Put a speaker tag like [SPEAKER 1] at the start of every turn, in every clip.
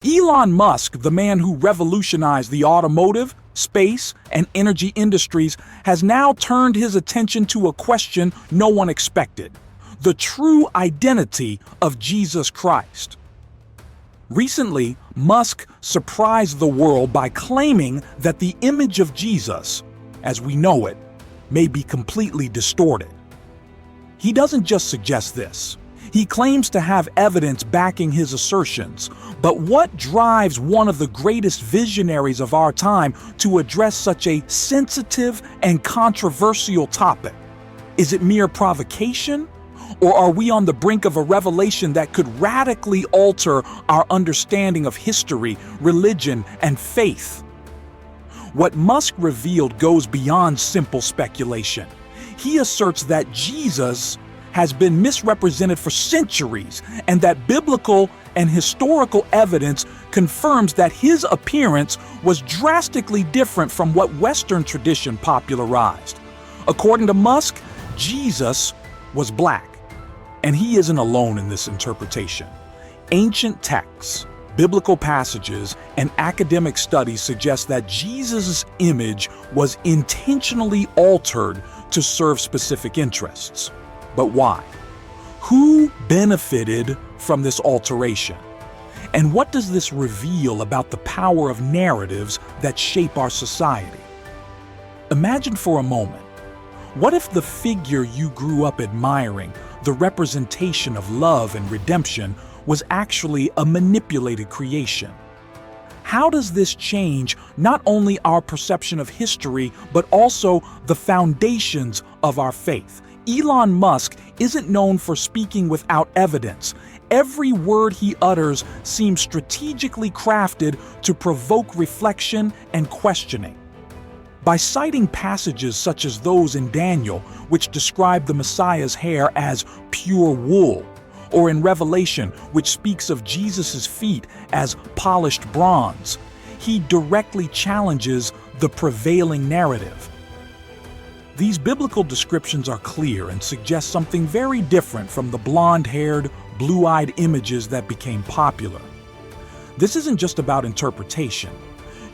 [SPEAKER 1] Elon Musk, the man who revolutionized the automotive, space, and energy industries, has now turned his attention to a question no one expected: the true identity of Jesus Christ. Recently, Musk surprised the world by claiming that the image of Jesus, as we know it, may be completely distorted. He doesn't just suggest this. He claims to have evidence backing his assertions. But what drives one of the greatest visionaries of our time to address such a sensitive and controversial topic? Is it mere provocation? Or are we on the brink of a revelation that could radically alter our understanding of history, religion, and faith? What Musk revealed goes beyond simple speculation. He asserts that Jesus has been misrepresented for centuries, and that biblical and historical evidence confirms that his appearance was drastically different from what Western tradition popularized. According to Musk, Jesus was black, and he isn't alone in this interpretation. Ancient texts, biblical passages, and academic studies suggest that Jesus' image was intentionally altered to serve specific interests. But why? Who benefited from this alteration? And what does this reveal about the power of narratives that shape our society? Imagine for a moment, what if the figure you grew up admiring, the representation of love and redemption, was actually a manipulated creation? How does this change not only our perception of history, but also the foundations of our faith? Elon Musk isn't known for speaking without evidence. Every word he utters seems strategically crafted to provoke reflection and questioning. By citing passages such as those in Daniel, which describe the Messiah's hair as pure wool, or in Revelation, which speaks of Jesus' feet as polished bronze, he directly challenges the prevailing narrative. These biblical descriptions are clear and suggest something very different from the blonde-haired, blue-eyed images that became popular. This isn't just about interpretation.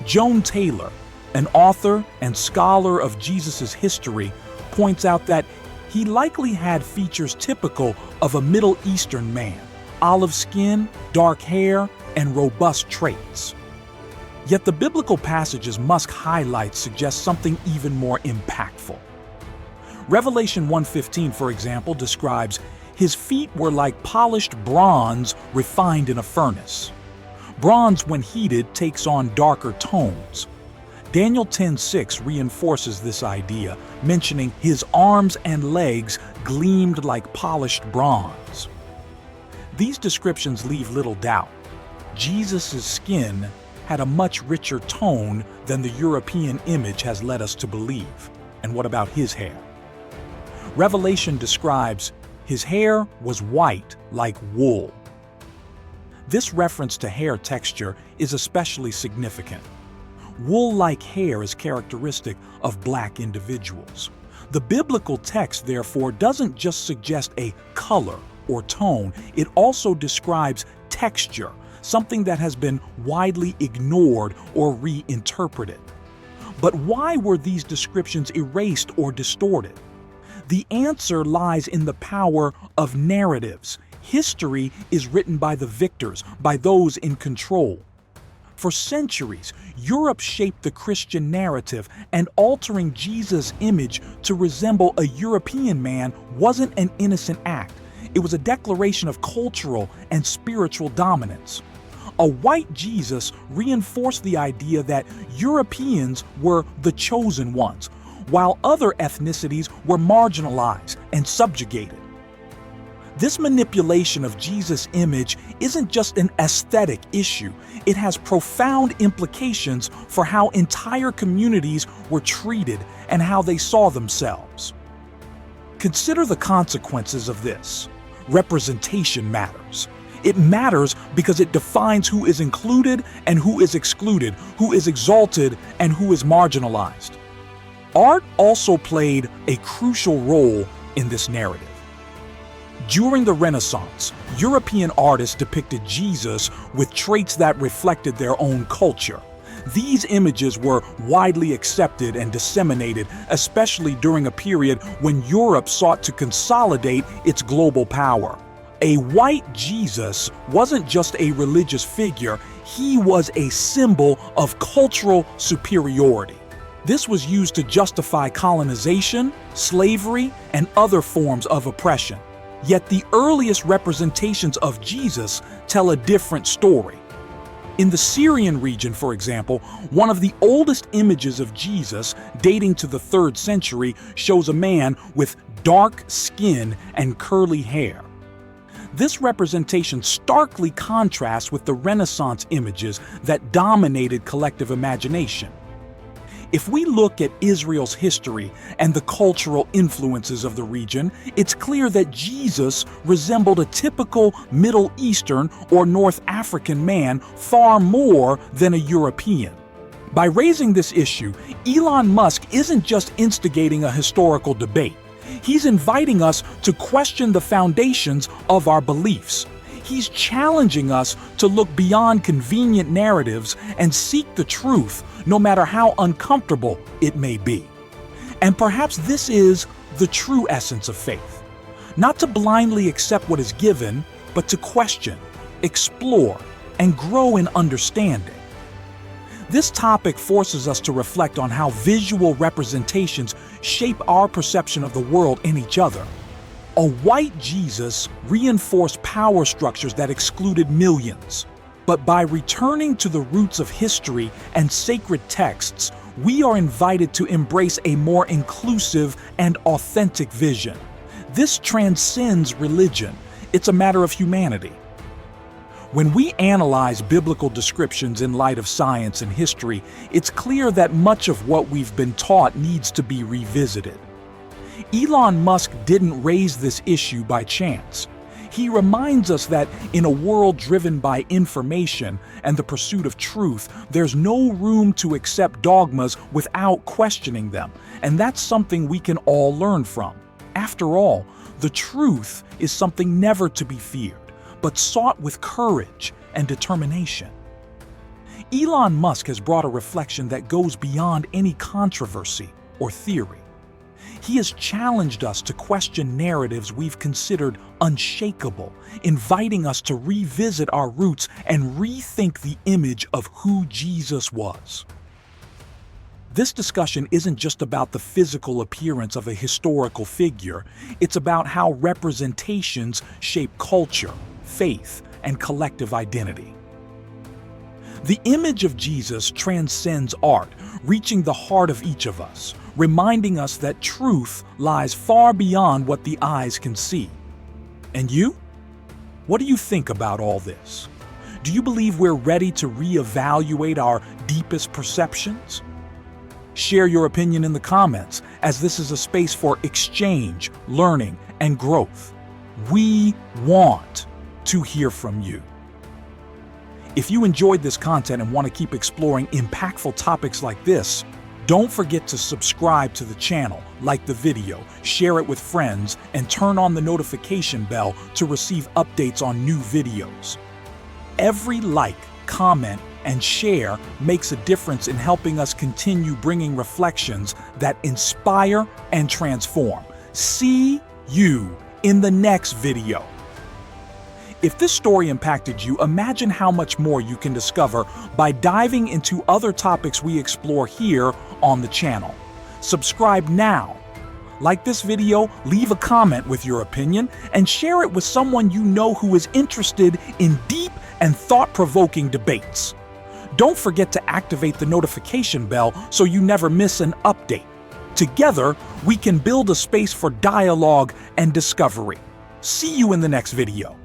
[SPEAKER 1] Joan Taylor, an author and scholar of Jesus' history, points out that he likely had features typical of a Middle Eastern man: olive skin, dark hair, and robust traits. Yet the biblical passages Musk highlights suggest something even more impactful. Revelation 1:15, for example, describes his feet were like polished bronze refined in a furnace. Bronze, when heated, takes on darker tones. Daniel 10:6 reinforces this idea, mentioning his arms and legs gleamed like polished bronze. These descriptions leave little doubt. Jesus' skin had a much richer tone than the European image has led us to believe. And what about his hair? Revelation describes his hair was white like wool. This reference to hair texture is especially significant. Wool-like hair is characteristic of black individuals. The biblical text, therefore, doesn't just suggest a color or tone, it also describes texture, something that has been widely ignored or reinterpreted. But why were these descriptions erased or distorted? The answer lies in the power of narratives. History is written by the victors, by those in control. For centuries, Europe shaped the Christian narrative, and altering Jesus' image to resemble a European man wasn't an innocent act. It was a declaration of cultural and spiritual dominance. A white Jesus reinforced the idea that Europeans were the chosen ones, while other ethnicities were marginalized and subjugated. This manipulation of Jesus' image isn't just an aesthetic issue, it has profound implications for how entire communities were treated and how they saw themselves. Consider the consequences of this. Representation matters. It matters because it defines who is included and who is excluded, who is exalted and who is marginalized. Art also played a crucial role in this narrative. During the Renaissance, European artists depicted Jesus with traits that reflected their own culture. These images were widely accepted and disseminated, especially during a period when Europe sought to consolidate its global power. A white Jesus wasn't just a religious figure, he was a symbol of cultural superiority. This was used to justify colonization, slavery, and other forms of oppression. Yet the earliest representations of Jesus tell a different story. In the Syrian region, for example, one of the oldest images of Jesus, dating to the 3rd century, shows a man with dark skin and curly hair. This representation starkly contrasts with the Renaissance images that dominated collective imagination. If we look at Israel's history and the cultural influences of the region, it's clear that Jesus resembled a typical Middle Eastern or North African man far more than a European. By raising this issue, Elon Musk isn't just instigating a historical debate. He's inviting us to question the foundations of our beliefs. He's challenging us to look beyond convenient narratives and seek the truth, no matter how uncomfortable it may be. And perhaps this is the true essence of faith. Not to blindly accept what is given, but to question, explore, and grow in understanding. This topic forces us to reflect on how visual representations shape our perception of the world and each other. A white Jesus reinforced power structures that excluded millions. But by returning to the roots of history and sacred texts, we are invited to embrace a more inclusive and authentic vision. This transcends religion. It's a matter of humanity. When we analyze biblical descriptions in light of science and history, it's clear that much of what we've been taught needs to be revisited. Elon Musk didn't raise this issue by chance. He reminds us that in a world driven by information and the pursuit of truth, there's no room to accept dogmas without questioning them, and that's something we can all learn from. After all, the truth is something never to be feared, but sought with courage and determination. Elon Musk has brought a reflection that goes beyond any controversy or theory. He has challenged us to question narratives we've considered unshakable, inviting us to revisit our roots and rethink the image of who Jesus was. This discussion isn't just about the physical appearance of a historical figure, it's about how representations shape culture, faith, and collective identity. The image of Jesus transcends art, reaching the heart of each of us, reminding us that truth lies far beyond what the eyes can see. And you? What do you think about all this? Do you believe we're ready to reevaluate our deepest perceptions? Share your opinion in the comments, as this is a space for exchange, learning, and growth. We want to hear from you. If you enjoyed this content and want to keep exploring impactful topics like this, don't forget to subscribe to the channel, like the video, share it with friends, and turn on the notification bell to receive updates on new videos. Every like, comment, and share makes a difference in helping us continue bringing reflections that inspire and transform. See you in the next video. If this story impacted you, imagine how much more you can discover by diving into other topics we explore here on the channel. Subscribe now. Like this video, leave a comment with your opinion, and share it with someone you know who is interested in deep and thought-provoking debates. Don't forget to activate the notification bell so you never miss an update. Together, we can build a space for dialogue and discovery. See you in the next video.